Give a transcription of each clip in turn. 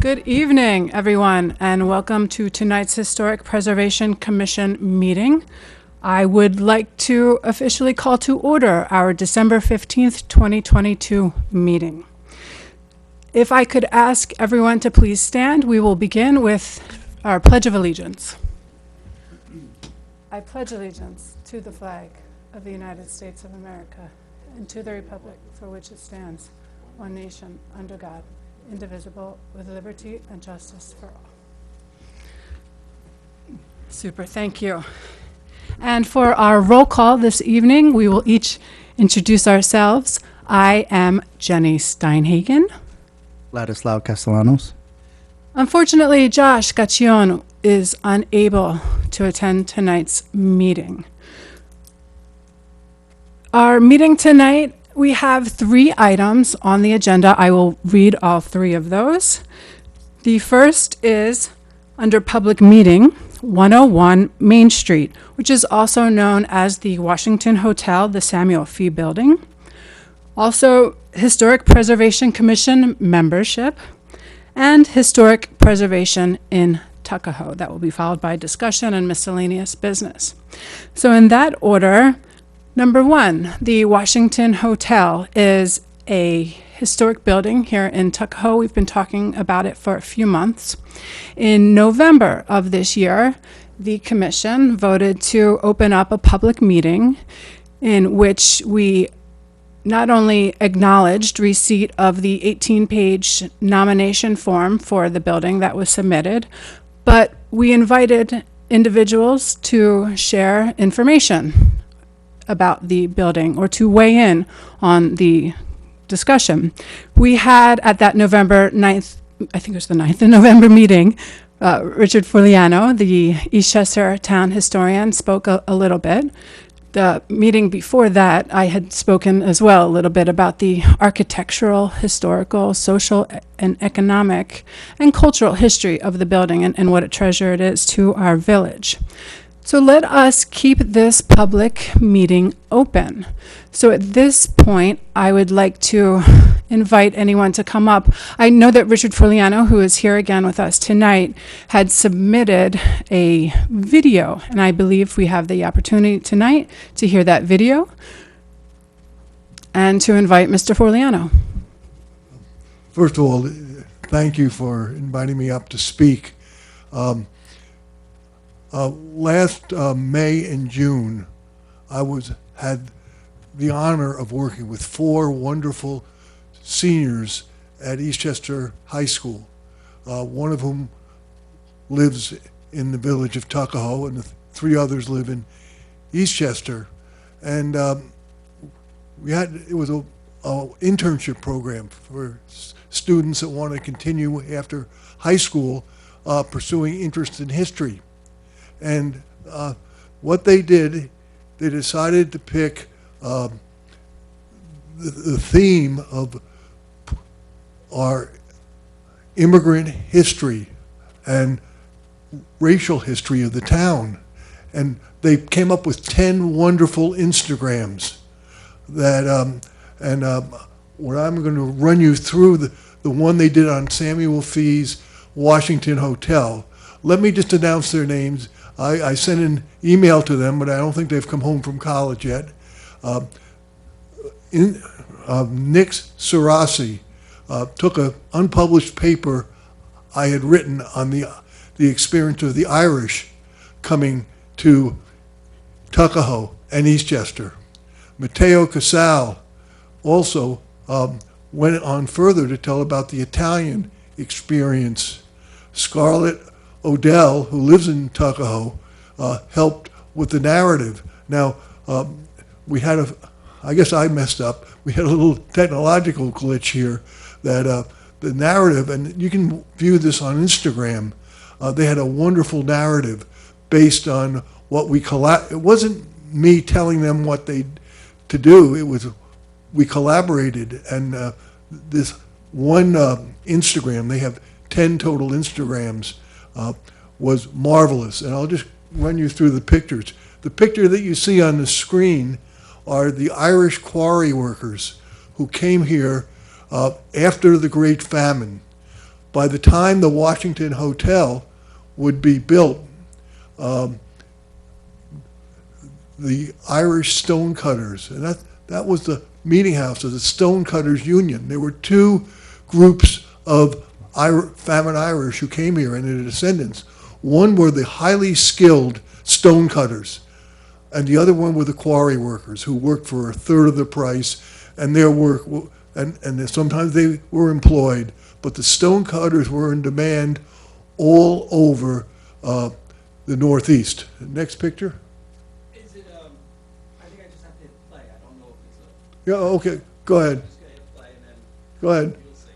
Good evening, everyone, and welcome to tonight's Historic Preservation Commission meeting. I would like to officially call to order our December 15th, 2022 meeting. If I could ask everyone to please stand, we will begin with our Pledge of Allegiance. I pledge allegiance to the flag of the United States of America and to the republic for which it stands, one nation, under God, indivisible, with liberty and justice for all. Super, thank you. And for our roll call this evening, we will each introduce ourselves. I am Jenny Steinhagen. Ladislao Castellanos. Unfortunately, Josh Gaccione is unable to attend tonight's meeting. Our meeting tonight, we have 3 items on the agenda. I will read all 3 of those. The first is under Public Meeting 101 Main Street, which is also known as the Washington Hotel, the Samuel Fee Building. Also, Historic Preservation Commission membership and Historic Preservation in Tuckahoe. That will be followed by discussion and miscellaneous business. So in that order, number 1, the Washington Hotel is a historic building here in Tuckahoe. We've been talking about it for a few months. In November of this year, the commission voted to open up a public meeting in which we not only acknowledged receipt of the 18-page nomination form for the building that was submitted, but we invited individuals to share information about the building or to weigh in on the discussion. We had at that November 9th, I think it was the 9th of November meeting, Richard Furliano, the Eastchester town historian, spoke a little bit. The meeting before that, I had spoken as well a little bit about the architectural, historical, social, and economic, and cultural history of the building and what a treasure it is to our village. So let us keep this public meeting open. So at this point, I would like to invite anyone to come up. I know that Richard Furliano, who is here again with us tonight, had submitted a video, and I believe we have the opportunity tonight to hear that video and to invite Mr. Furliano. First of all, thank you for inviting me up to speak. Last May and June, I had the honor of working with 4 wonderful seniors at Eastchester High School, one of whom lives in the village of Tuckahoe, and the 3 others live in Eastchester. And it was a internship program for students that want to continue after high school pursuing interest in history. And what they did, they decided to pick the theme of our immigrant history and racial history of the town. And they came up with 10 wonderful Instagrams that, what I'm going to run you through the one they did on Samuel Fee's Washington Hotel. Let me just announce their names. I sent an email to them, but I don't think they've come home from college yet. Nick Sarasi took an unpublished paper I had written on the experience of the Irish coming to Tuckahoe and Eastchester. Matteo Casal also went on further to tell about the Italian experience. Scarlett Odell, who lives in Tuckahoe, helped with the narrative. Now, we had I guess I messed up. We had a little technological glitch here that the narrative, and you can view this on Instagram, they had a wonderful narrative based on what it wasn't me telling them what to do, we collaborated, and this one Instagram, they have 10 total Instagrams, was marvelous. And I'll just run you through the pictures. The picture that you see on the screen are the Irish quarry workers who came here after the Great Famine. By the time the Washington Hotel would be built, the Irish stonecutters, and that was the meeting house of the Stonecutters Union. There were two groups of famine Irish who came here and their descendants. One were the highly skilled stonecutters, and the other one were the quarry workers who worked for a third of the price, and their work, and sometimes they were employed, but the stonecutters were in demand all over the Northeast. Next picture. Is it, I think I just have to hit play. I don't know if it's a, Yeah, okay, go ahead. just gonna hit play and then Go ahead. you'll see.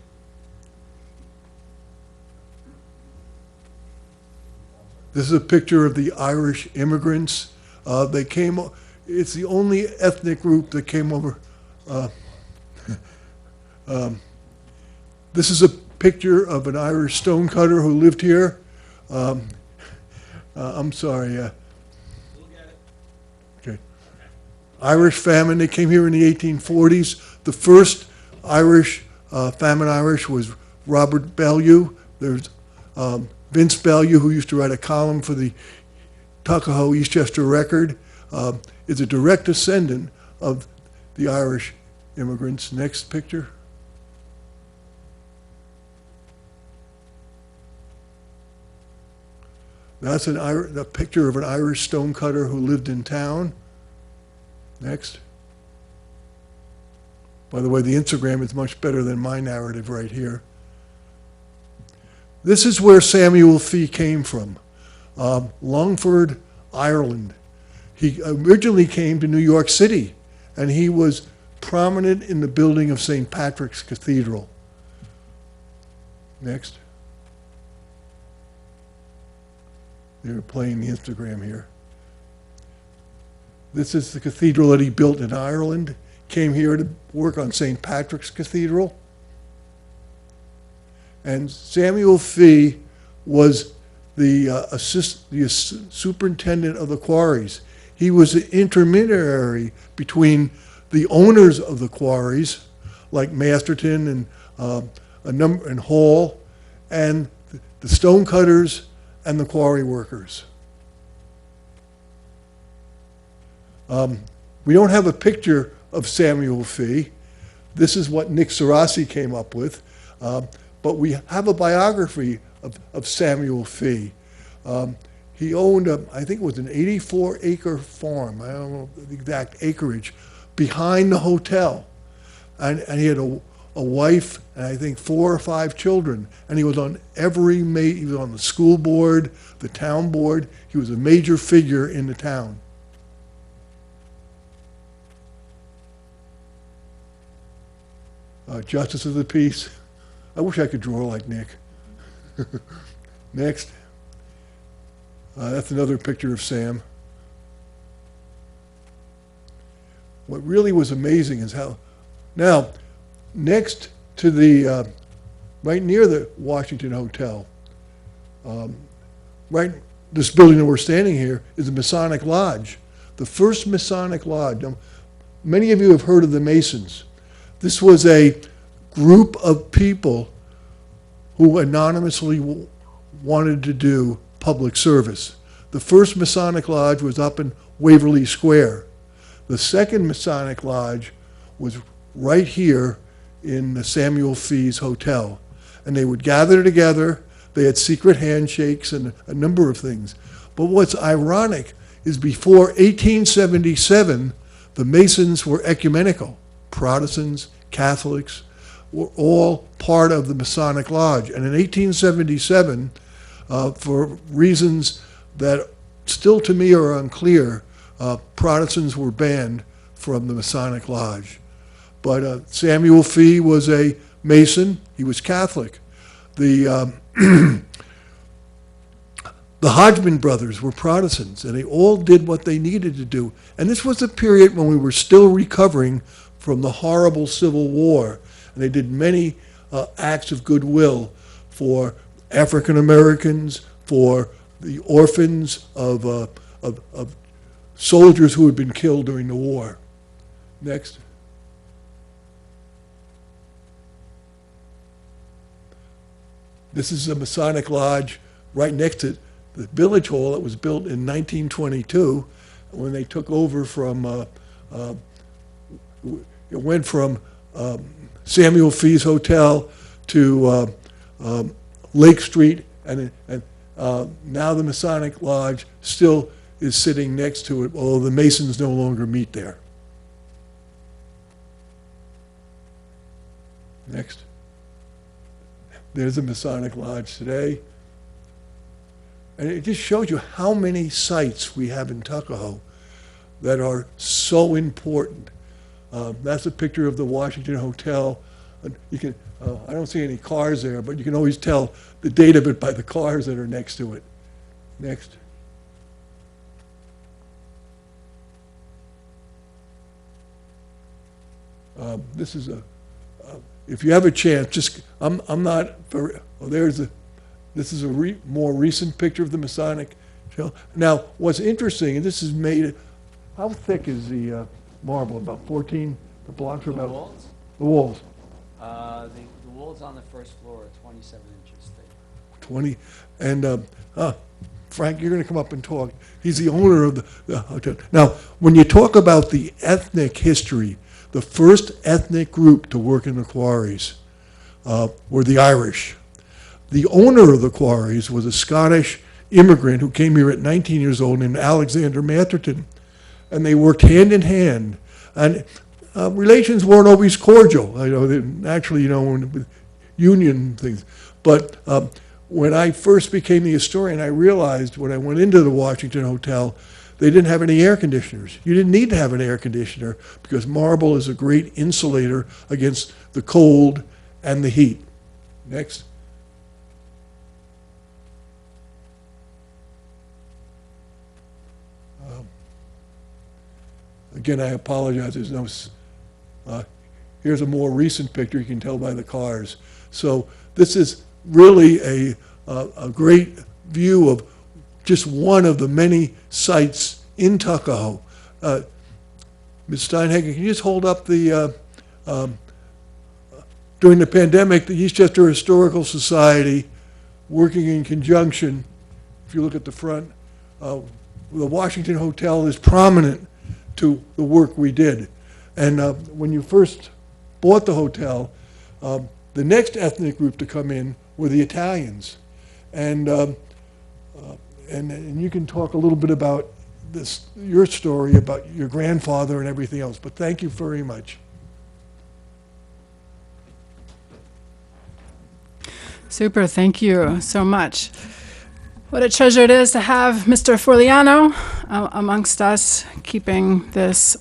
This is a picture of the Irish immigrants. They came, it's the only ethnic group that came over. This is a picture of an Irish stonecutter who lived here. I'm sorry. We'll get it. Okay. Irish famine, they came here in the 1840s. The first Irish, famine Irish was Robert Bellew. There's Vince Bellew, who used to write a column for the Tuckahoe Eastchester Record, is a direct descendant of the Irish immigrants. Next picture. That's a picture of an Irish stonecutter who lived in town. Next. By the way, the Instagram is much better than my narrative right here. This is where Samuel Fee came from, Longford, Ireland. He originally came to New York City, and he was prominent in the building of St. Patrick's Cathedral. Next. They're playing the Instagram here. This is the cathedral that he built in Ireland. Came here to work on St. Patrick's Cathedral. And Samuel Fee was the superintendent of the quarries. He was the intermediary between the owners of the quarries, like Masterton and Hall, and the stonecutters and the quarry workers. We don't have a picture of Samuel Fee. This is what Nick Sarasi came up with. But we have a biography of Samuel Fee. He owned, I think it was an 84-acre farm, I don't know the exact acreage, behind the hotel. And he had a wife and I think 4 or 5 children. And he was on he was on the school board, the town board. He was a major figure in the town. Justice of the Peace. I wish I could draw like Nick. Next. That's another picture of Sam. What really was amazing is how, now, next to the, right near the Washington Hotel, right, this building that we're standing here is the Masonic Lodge, the first Masonic Lodge. Now, many of you have heard of the Masons. This was a group of people who anonymously wanted to do public service. The first Masonic Lodge was up in Waverly Square. The second Masonic Lodge was right here in the Samuel Fee's Hotel. And they would gather together. They had secret handshakes and a number of things. But what's ironic is before 1877, the Masons were ecumenical. Protestants, Catholics were all part of the Masonic Lodge. And in 1877, for reasons that still to me are unclear, Protestants were banned from the Masonic Lodge. But Samuel Fee was a Mason. He was Catholic. The the Hodgman brothers were Protestants, and they all did what they needed to do. And this was a period when we were still recovering from the horrible Civil War. And they did many acts of goodwill for African Americans, for the orphans of soldiers who had been killed during the war. Next. This is a Masonic lodge right next to the village hall that was built in 1922 when they took over from, it went from Samuel Fee's Hotel to Lake Street, and now the Masonic Lodge still is sitting next to it, although the Masons no longer meet there. Next. There's a Masonic Lodge today. And it just shows you how many sites we have in Tuckahoe that are so important. That's a picture of the Washington Hotel. You can, I don't see any cars there, but you can always tell the date of it by the cars that are next to it. Next. This is a, if you have a chance, just, I'm not, very, well, there's a, this is a more recent picture of the Masonic shell. Now, what's interesting, and this is made, how thick is the marble? About 14, the blocks are The about, walls? the walls, The walls on the first floor are 27 inches thick. 20. And Frank, you're going to come up and talk. He's the owner of the hotel. Now, when you talk about the ethnic history, the first ethnic group to work in the quarries were the Irish. The owner of the quarries was a Scottish immigrant who came here at 19 years old named Alexander Matherton. And they worked hand in hand. And relations weren't always cordial. I know, actually, you know, with union things. But when I first became the historian, I realized when I went into the Washington Hotel, they didn't have any air conditioners. You didn't need to have an air conditioner because marble is a great insulator against the cold and the heat. Next. Again, I apologize, there's no, here's a more recent picture, you can tell by the cars. So this is really a great view of just one of the many sites in Tuckahoe. Ms. Steinhagen, can you just hold up the, during the pandemic, the Eastchester Historical Society, working in conjunction, if you look at the front, the Washington Hotel is prominent to the work we did. And when you first bought the hotel, the next ethnic group to come in were the Italians. And you can talk a little bit about this, your story about your grandfather and everything else, but thank you very much. Super, thank you so much. What a treasure it is to have Mr. Forliano amongst us, keeping this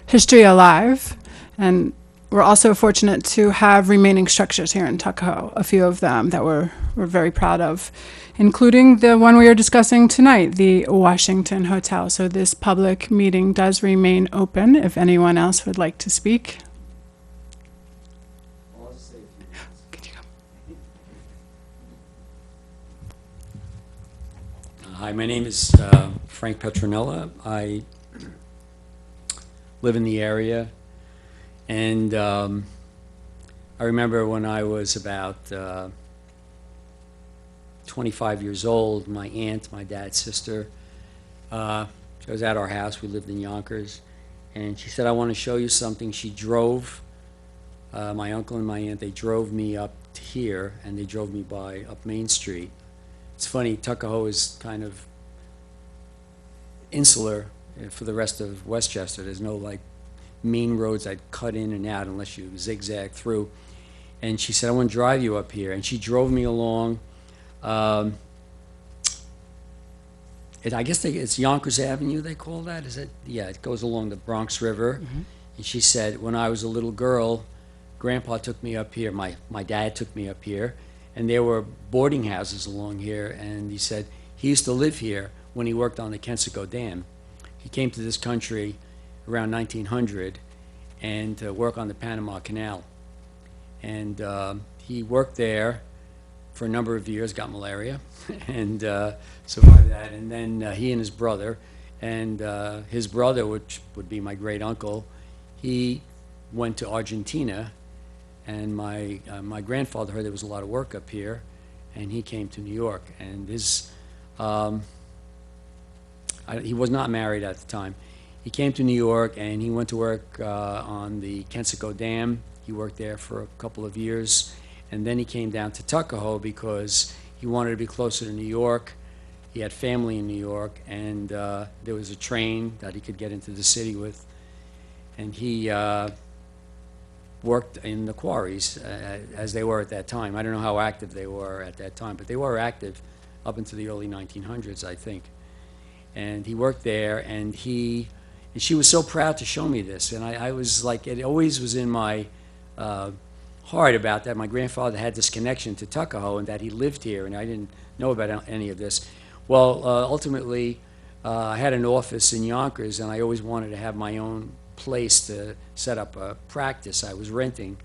history alive. And we're also fortunate to have remaining structures here in Tuckahoe, a few of them that we're very proud of, including the one we are discussing tonight, the Washington Hotel. So this public meeting does remain open if anyone else would like to speak. I'll just say a few words. Could you go? Hi, my name is Frank Petronella. I live in the area, and I remember when I was about 25 years old, my aunt, my dad's sister, she was at our house. We lived in Yonkers, and she said, "I want to show you something." She drove, my uncle and my aunt, they drove me up to here, and they drove me by up Main Street. It's funny, Tuckahoe is kind of insular for the rest of Westchester. There's no like main roads that cut in and out unless you zigzag through. And she said, "I want to drive you up here." And she drove me along. I guess it's Yonkers Avenue, they call that, is it? Yeah, it goes along the Bronx River. Mm-hmm. And she said, when I was a little girl, Grandpa took me up here, my dad took me up here, and there were boarding houses along here, and he said he used to live here when he worked on the Kensico Dam. He came to this country around 1900 and to work on the Panama Canal. And he worked there for a number of years, got malaria, and survived that. And then he and his brother, and his brother, which would be my great uncle, he went to Argentina, and my grandfather heard there was a lot of work up here, and he came to New York. And he was not married at the time. He came to New York, and he went to work on the Kensico Dam. He worked there for a couple of years, and then he came down to Tuckahoe because he wanted to be closer to New York. He had family in New York, and there was a train that he could get into the city with. And he worked in the quarries as they were at that time. I don't know how active they were at that time, but they were active up into the early 1900s, I think. And he worked there, and she was so proud to show me this. And I was like, it always was in my heart about that. My grandfather had this connection to Tuckahoe and that he lived here, and I didn't know about any of this. Well, ultimately, I had an office in Yonkers, and I always wanted to have my own place to set up a practice. I was renting,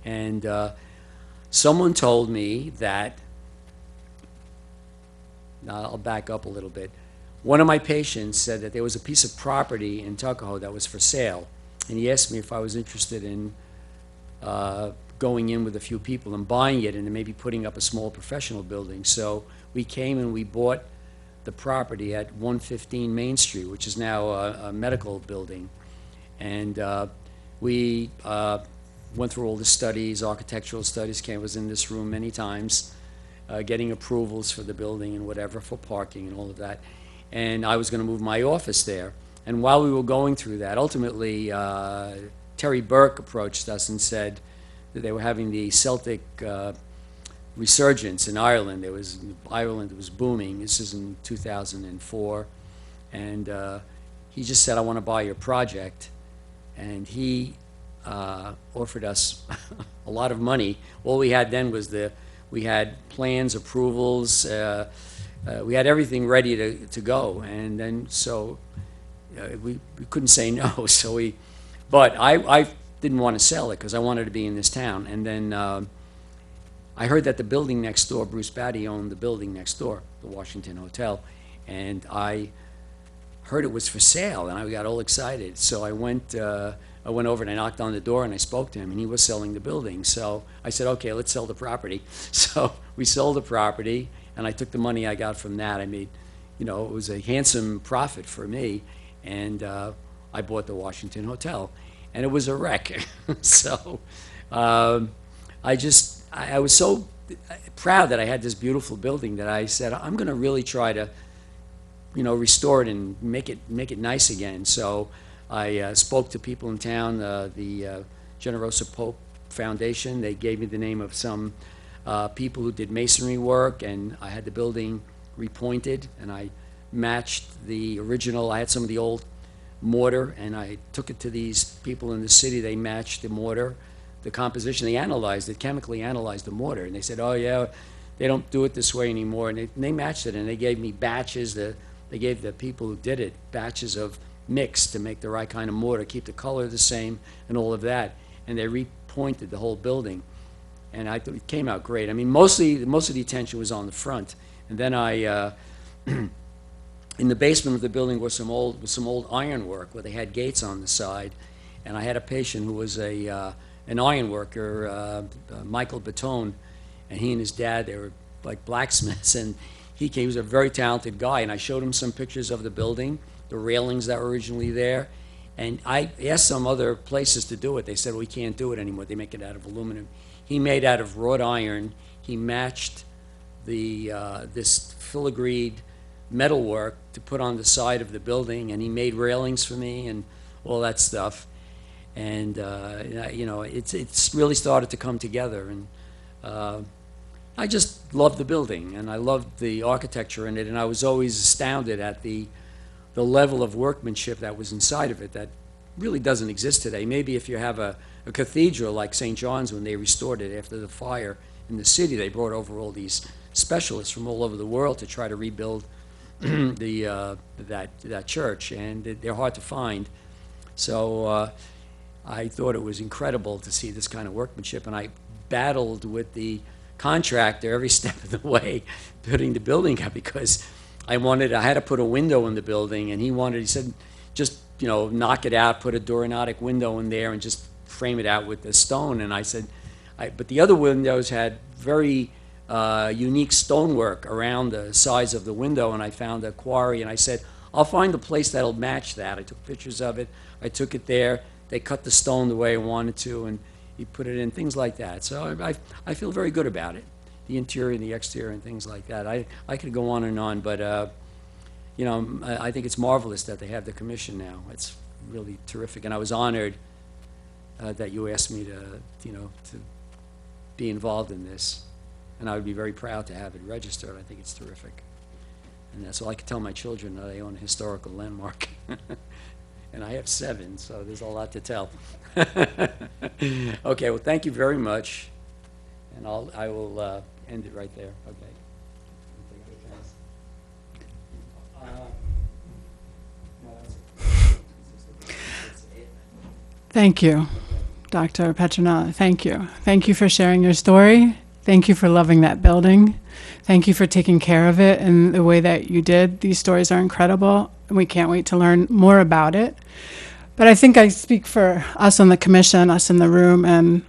and someone told me that, now I'll back up a little bit. One of my patients said that there was a piece of property in Tuckahoe that was for sale, and he asked me if I was interested in going in with a few people and buying it and then maybe putting up a small professional building. So we came and we bought the property at 115 Main Street, which is now a medical building. And we went through all the studies, architectural studies. Ken was in this room many times, getting approvals for the building and whatever, for parking and all of that. And I was going to move my office there. And while we were going through that, ultimately, Terry Burke approached us and said that they were having the Celtic resurgence in Ireland. Ireland was booming. This is in 2004. And he just said, I want to buy your project. And he offered us a lot of money. All we had then was we had plans, approvals, we had everything ready to go. And then so we couldn't say no. But I didn't want to sell it because I wanted to be in this town. And then I heard that the building next door, Bruce Batty owned the building next door, the Washington Hotel, and I heard it was for sale, and I got all excited. So I went over and I knocked on the door and I spoke to him, and he was selling the building. So I said, okay, let's sell the property. So we sold the property, and I took the money I got from that. I made, it was a handsome profit for me, and I bought the Washington Hotel, and it was a wreck. So I was so proud that I had this beautiful building that I said, I'm going to really try to restore it and make it nice again. So I spoke to people in town, the Generosa Pope Foundation. They gave me the name of some people who did masonry work, and I had the building repointed, and I matched the original. I had some of the old mortar, and I took it to these people in the city. They matched the mortar, the composition. They analyzed it, chemically analyzed the mortar, and they said, oh yeah, they don't do it this way anymore. And they matched it, and they gave me batches. They gave the people who did it batches of mix to make the right kind of mortar, keep the color the same, and all of that. And they repointed the whole building, and I thought it came out great. I mean, most of the attention was on the front, and then I, in the basement of the building was some old ironwork where they had gates on the side, and I had a patient who was an iron worker, Michael Batone, and he and his dad, they were like blacksmiths, and he was a very talented guy, and I showed him some pictures of the building, the railings that were originally there, and I asked some other places to do it. They said, well, we can't do it anymore. They make it out of aluminum. He made out of wrought iron. He matched this filigreed metalwork to put on the side of the building, and he made railings for me and all that stuff. And it's really started to come together, and I just loved the building, and I loved the architecture in it, and I was always astounded at the level of workmanship that was inside of it that really doesn't exist today. Maybe if you have a cathedral like St. John's, when they restored it after the fire in the city, they brought over all these specialists from all over the world to try to rebuild that church, and they're hard to find. So I thought it was incredible to see this kind of workmanship, and I battled with the contractor every step of the way putting the building up, because I had to put a window in the building, and he said, just, knock it out, put a Dorianotic window in there and just frame it out with the stone. And I said, but the other windows had very unique stonework around the sides of the window, and I found a quarry, and I said, I'll find a place that'll match that. I took pictures of it. I took it there. They cut the stone the way I wanted to, and he put it in, things like that. So I feel very good about it, the interior and the exterior and things like that. I could go on, but, you know, I think it's marvelous that they have the commission now. It's really terrific, and I was honored that you asked me to, you know, to be involved in this, and I would be very proud to have it registered. I think it's terrific. And that's all I can tell my children, they own a historical landmark. And I have 7, so there's a lot to tell. Okay, well, thank you very much, and I will end it right there. Okay. No, that's it. Thank you, Dr. Petronella. Thank you. Thank you for sharing your story. Thank you for loving that building. Thank you for taking care of it in the way that you did. These stories are incredible, and we can't wait to learn more about it. But I think I speak for us on the commission, us in the room, and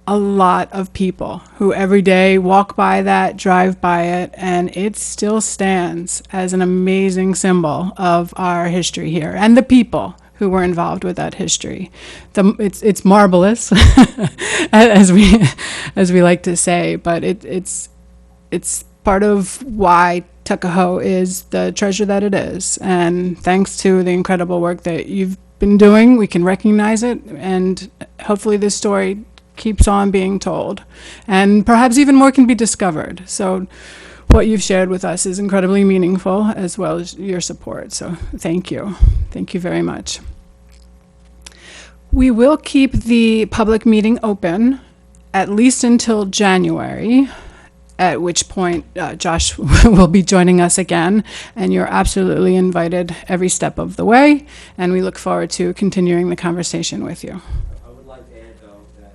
a lot of people who every day walk by that, drive by it, and it still stands as an amazing symbol of our history here and the people who were involved with that history. It's marvelous, as we like to say, but it's part of why Tuckahoe is the treasure that it is. And thanks to the incredible work that you've been doing, we can recognize it, and hopefully this story keeps on being told, and perhaps even more can be discovered. So what you've shared with us is incredibly meaningful, as well as your support. So thank you. Thank you very much. We will keep the public meeting open at least until January, at which point Josh will be joining us again, and you're absolutely invited every step of the way, and we look forward to continuing the conversation with you. I would like to add, though, that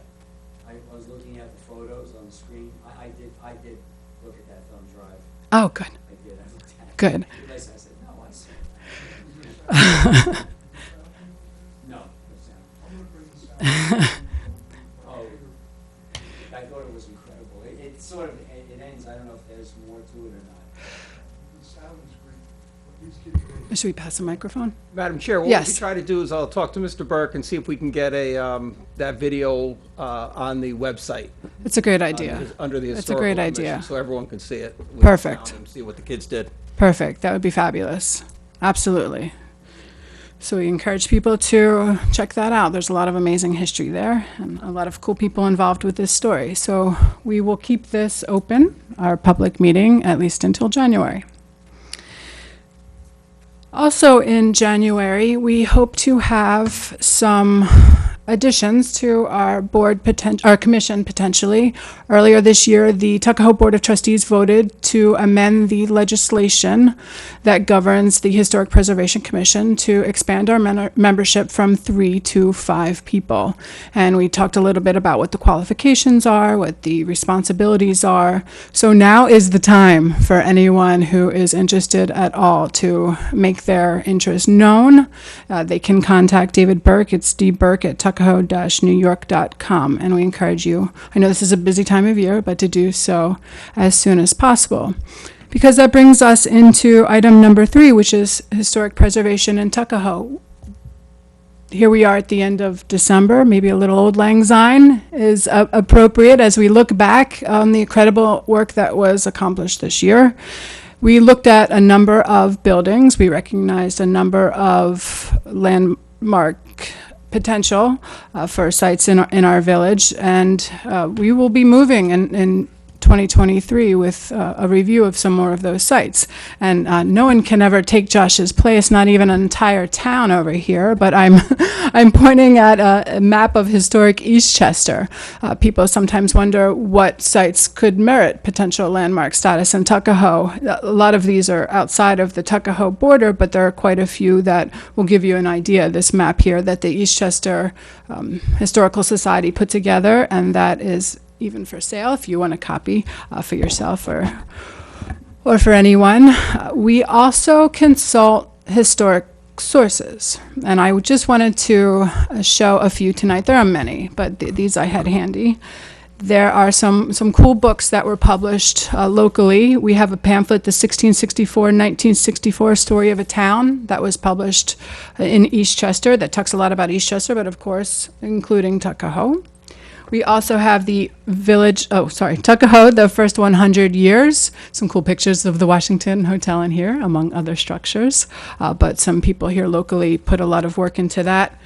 I was looking at the photos on the screen. I did look at that thumb drive. Oh, good. I did. I looked at it. Good. I said, no, I see it. No. Oh, I thought it was incredible. It sort of, it ends, I don't know if there's more to it or not. Should we pass the microphone? Madam Chair, what Yes. we try to do is I'll talk to Mr. Burke and see if we can get that video on the website. It's a great idea. Under the It's a Historical great Commission, idea. so everyone can see it. with Perfect. sound and see what the kids did. Perfect. That would be fabulous. Absolutely. So we encourage people to check that out. There's a lot of amazing history there and a lot of cool people involved with this story. So we will keep this open, our public meeting, at least until January. Also in January, we hope to have some additions to our our commission potentially. Earlier this year, the Tuckahoe Board of Trustees voted to amend the legislation that governs the Historic Preservation Commission to expand our membership from 3 to 5 people. And we talked a little bit about what the qualifications are, what the responsibilities are. So now is the time for anyone who is interested at all to make their interest known. They can contact David Burke. It's dburke@tuckahoe-newyork.com, and we encourage you, I know this is a busy time of year, but to do so as soon as possible. Because that brings us into item number 3, which is historic preservation in Tuckahoe. Here we are at the end of December. Maybe a little old lang syne is appropriate as we look back on the incredible work that was accomplished this year. We looked at a number of buildings. We recognized a number of landmark potential for sites in our village, and we will be moving in 2023 with a review of some more of those sites. And no one can ever take Josh's place, not even an entire town over here, but I'm pointing at a map of historic Eastchester. People sometimes wonder what sites could merit potential landmark status in Tuckahoe. A lot of these are outside of the Tuckahoe border, but there are quite a few that will give you an idea. This map here that the Eastchester Historical Society put together, and that is even for sale if you want a copy for yourself or for anyone. We also consult historic sources, and I just wanted to show a few tonight. There are many, but these I had handy. There are some cool books that were published locally. We have a pamphlet, the 1664-1964 Story of a Town, that was published in Eastchester, that talks a lot about Eastchester, but of course, including Tuckahoe. We also have the Tuckahoe, the first 100 years. Some cool pictures of the Washington Hotel in here, among other structures. But some people here locally put a lot of work into that.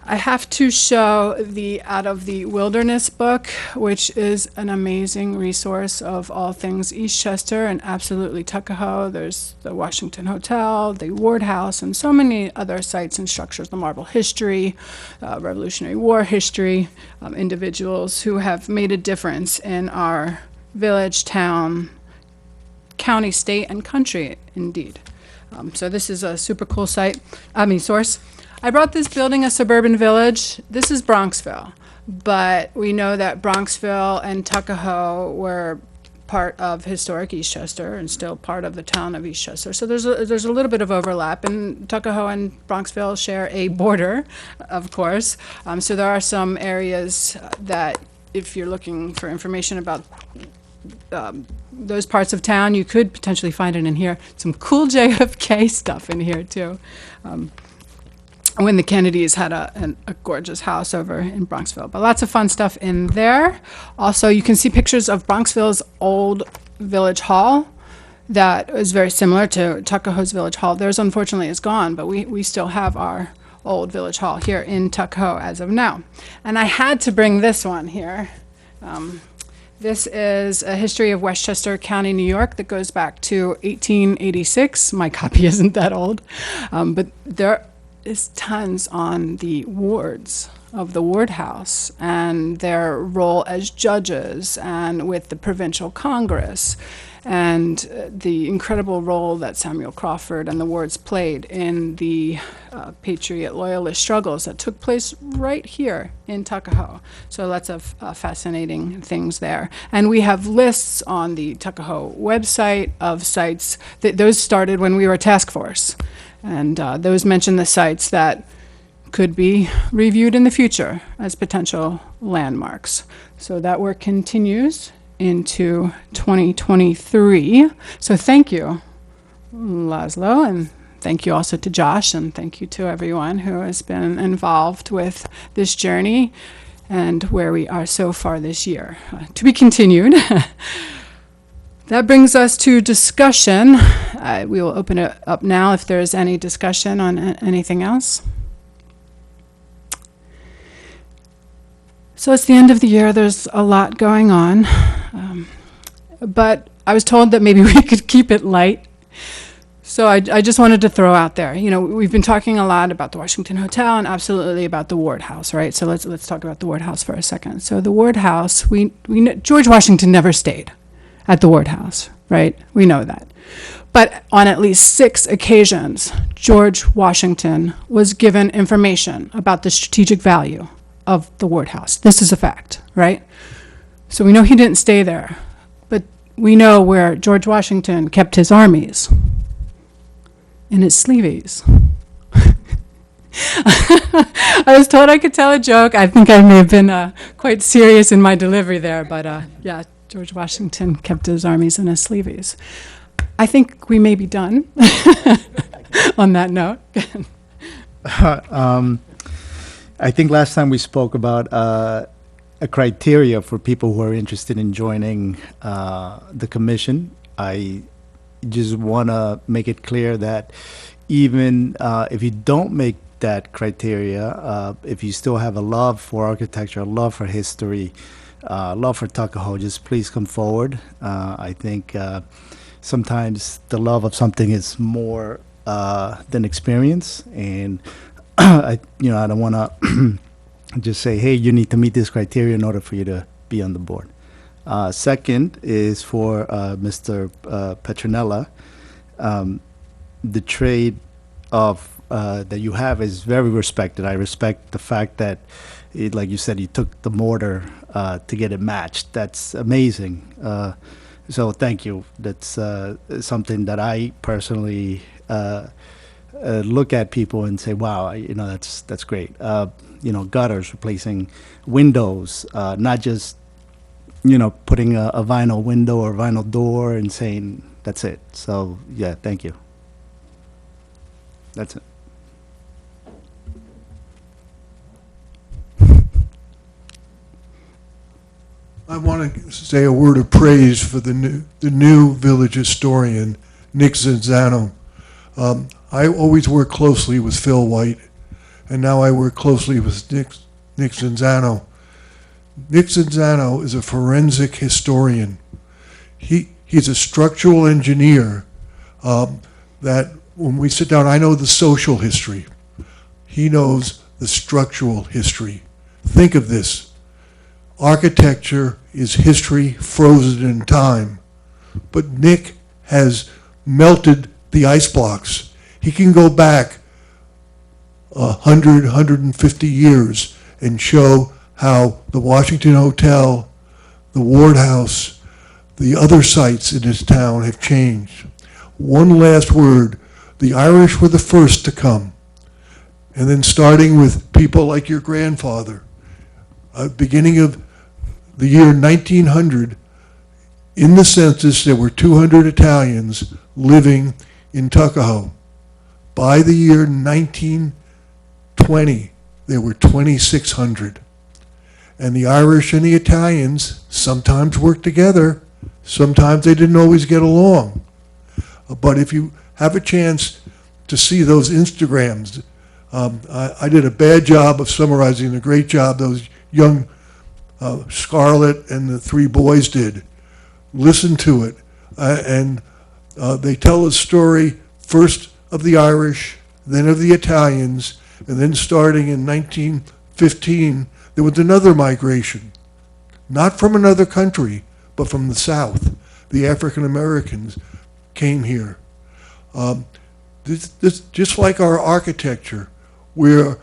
I have to show the Out of the Wilderness book, which is an amazing resource of all things Eastchester and absolutely Tuckahoe. There's the Washington Hotel, the Ward House, and so many other sites and structures, the Marble history, Revolutionary War history, individuals who have made a difference in our village, town, county, state, and country, indeed. So this is a super cool source. I brought this building, a suburban village. This is Bronxville, but we know that Bronxville and Tuckahoe were part of historic Eastchester and still part of the town of Eastchester. So there's a little bit of overlap, and Tuckahoe and Bronxville share a border, of course. So there are some areas that, if you're looking for information about those parts of town, you could potentially find it in here. Some cool JFK stuff in here too. When the Kennedys had a gorgeous house over in Bronxville. But lots of fun stuff in there. Also, you can see pictures of Bronxville's old village hall that is very similar to Tuckahoe's village hall. Theirs, unfortunately, is gone, but we still have our old village hall here in Tuckahoe as of now. And I had to bring this one here. This is a history of Westchester County, New York, that goes back to 1886. My copy isn't that old, but there is tons on the wards of the ward house and their role as judges and with the provincial congress and the incredible role that Samuel Crawford and the wards played in the patriot loyalist struggles that took place right here in Tuckahoe. So lots of fascinating things there. And we have lists on the Tuckahoe website of sites those started when we were a task force. And those mention the sites that could be reviewed in the future as potential landmarks. So that work continues into 2023. So thank you, Laszlo, and thank you also to Josh, and thank you to everyone who has been involved with this journey and where we are so far this year. To be continued. That brings us to discussion. We will open it up now if there is any discussion on anything else. So it's the end of the year. There's a lot going on. But I was told that maybe we could keep it light. So I just wanted to throw out there, we've been talking a lot about the Washington Hotel and absolutely about the Ward House, right? So let's talk about the Ward House for a second. So the Ward House, we know George Washington never stayed at the Ward House, right? We know that. But on at least 6 occasions, George Washington was given information about the strategic value of the Ward House. This is a fact, right? So we know he didn't stay there, but we know where George Washington kept his armies, in his sleeveys. I was told I could tell a joke. I think I may have been quite serious in my delivery there, but yeah, George Washington kept his armies in his sleeveys. I think we may be done on that note. I think last time we spoke about a criteria for people who are interested in joining the commission. I just want to make it clear that even if you don't make that criteria, if you still have a love for architecture, a love for history, love for Tuckahoe, just please come forward. I think sometimes the love of something is more than experience, and I don't want to just say, hey, you need to meet this criteria in order for you to be on the board. Second is for Mr. Petronella. The trade of that you have is very respected. I respect the fact that, like you said, you took the mortar to get it matched. That's amazing. So thank you. That's something that I personally look at people and say, wow, that's great. Gutters, replacing windows, not just putting a vinyl window or vinyl door and saying, that's it. So, yeah, thank you. That's it. I want to say a word of praise for the new village historian, Nick Zanzano. I always work closely with Phil White, and now I work closely with Nick Zanzano. Nick Zanzano is a forensic historian. He's a structural engineer that when we sit down, I know the social history. He knows the structural history. Think of this. Architecture is history frozen in time. But Nick has melted the ice blocks. He can go back 100, 150 years and show how the Washington Hotel, the Ward House, the other sites in this town have changed. One last word. The Irish were the first to come. And then starting with people like your grandfather, beginning of the year 1900, in the census there were 200 Italians living in Tuckahoe. By the year 1920, there were 2,600. And the Irish and the Italians sometimes worked together. Sometimes they didn't always get along. But if you have a chance to see those Instagrams, I did a bad job of summarizing the great job those young Scarlett and the three boys did. Listen to it. And they tell a story first of the Irish, then of the Italians, and then starting in 1915, there was another migration. Not from another country, but from the South. The African Americans came here. This just like our architecture, where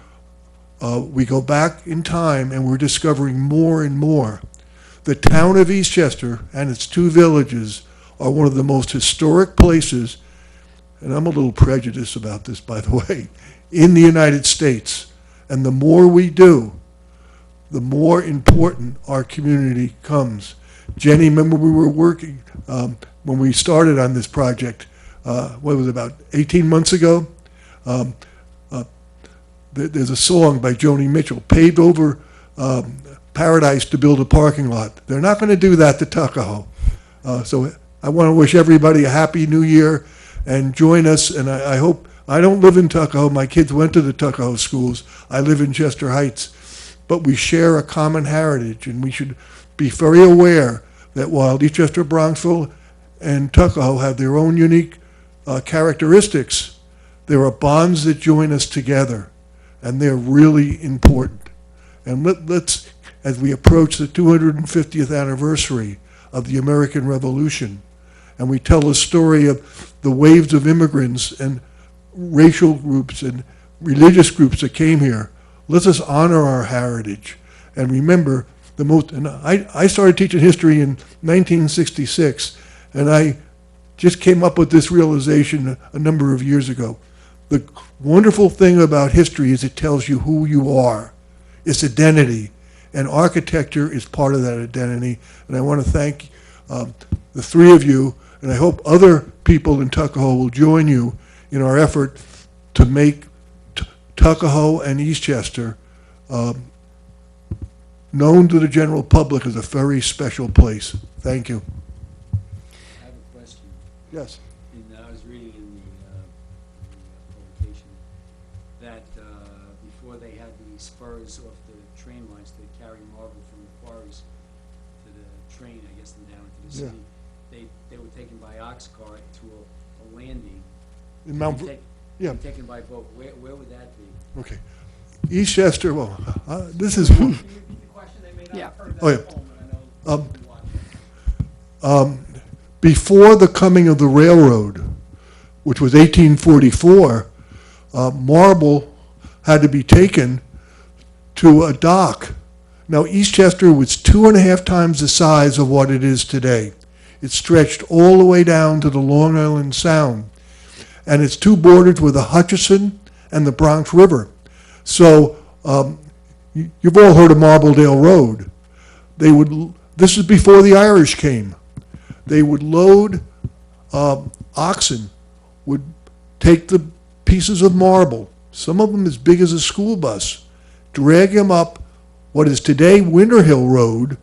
we go back in time and we're discovering more and more. The town of Eastchester and its two villages are one of the most historic places, and I'm a little prejudiced about this, by the way, in the United States. And the more we do, the more important our community comes. Jenny, remember we were working, when we started on this project, what was it, about 18 months ago? There's a song by Joni Mitchell, paved over paradise to build a parking lot. They're not going to do that to Tuckahoe. So I want to wish everybody a happy new year and join us. And I hope, I don't live in Tuckahoe. My kids went to the Tuckahoe schools. I live in Chester Heights. But we share a common heritage, and we should be very aware that while Eastchester, Bronxville, and Tuckahoe have their own unique characteristics, there are bonds that join us together, and they're really important. And let's, as we approach the 250th anniversary of the American Revolution, and we tell a story of the waves of immigrants and racial groups and religious groups that came here, let us honor our heritage and remember the most. And I started teaching history in 1966, and I just came up with this realization a number of years ago. The wonderful thing about history is it tells you who you are. It's identity, and architecture is part of that identity. And I want to thank the three of you, and I hope other people in Tuckahoe will join you in our effort to make Tuckahoe and Eastchester known to the general public as a very special place. Thank you. I have a question. Yes. And I was reading in the publication that before they had the spurs off the train lines to carry marble from the quarries to the train, I guess, and down into the Yeah. city, they were taken by ox cart to a landing. In Mount, yeah. Taken by boat. Where would that be? Okay. Eastchester, well, this is, Can you repeat the question? They may not Yeah. have heard that Oh, yeah. at home, and I know you watch. before the coming of the railroad, which was 1844, marble had to be taken to a dock. Now, Eastchester was 2.5 times the size of what it is today. It stretched all the way down to the Long Island Sound, and its two borders were the Hutchinson and the Bronx River. So you've all heard of Marbledale Road. this is before the Irish came. They would load, oxen, would take the pieces of marble, some of them as big as a school bus, drag them up what is today Winter Hill Road.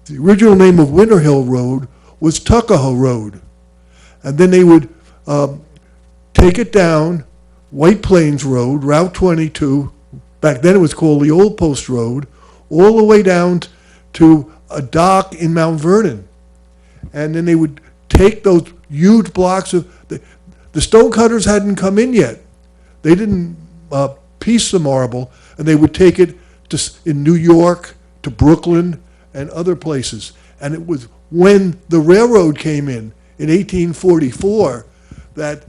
The original name of Winter Hill Road was Tuckahoe Road. And then they would take it down White Plains Road, Route 22, back then it was called the Old Post Road, all the way down to a dock in Mount Vernon. And then they would take those huge blocks of, the stonecutters hadn't come in yet. They didn't piece the marble, and they would take it to, in New York, to Brooklyn, and other places. And it was when the railroad came in 1844, that,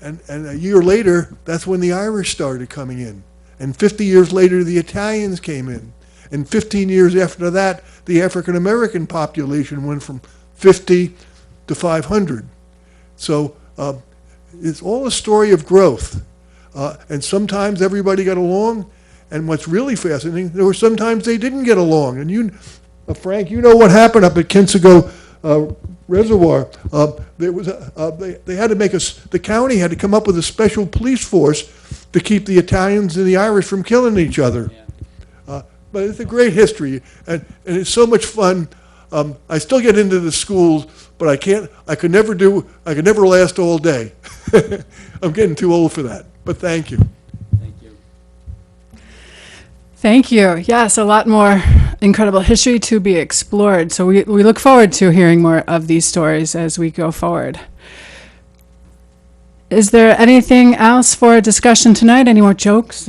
and a year later, that's when the Irish started coming in. And 50 years later, the Italians came in. And 15 years after that, the African-American population went from 50 to 500. So it's all a story of growth. And sometimes everybody got along, and what's really fascinating, there were sometimes they didn't get along. And you, Frank, you know what happened up at Kinsego Reservoir. There was they had to make the county had to come up with a special police force to keep the Italians and the Irish from killing each other. But it's a great history, and it's so much fun. I still get into the schools, but I could never last all day. I'm getting too old for that, but thank you. Thank you. Thank you. Yes, a lot more incredible history to be explored. So we look forward to hearing more of these stories as we go forward. Is there anything else for discussion tonight? Any more jokes?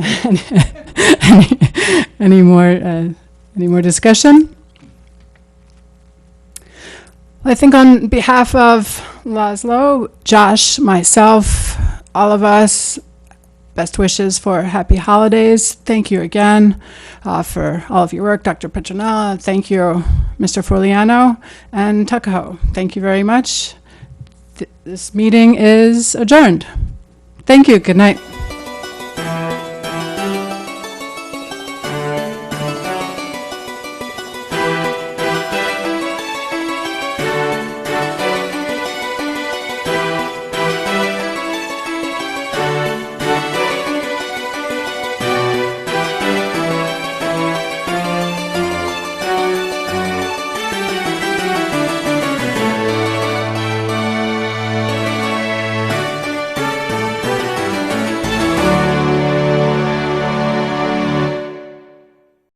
any more discussion? I think on behalf of Laszlo, Josh, myself, all of us, best wishes for happy holidays. Thank you again for all of your work, Dr. Petronella. Thank you, Mr. Forliano, and Tuckahoe. Thank you very much. This meeting is adjourned. Thank you. Good night.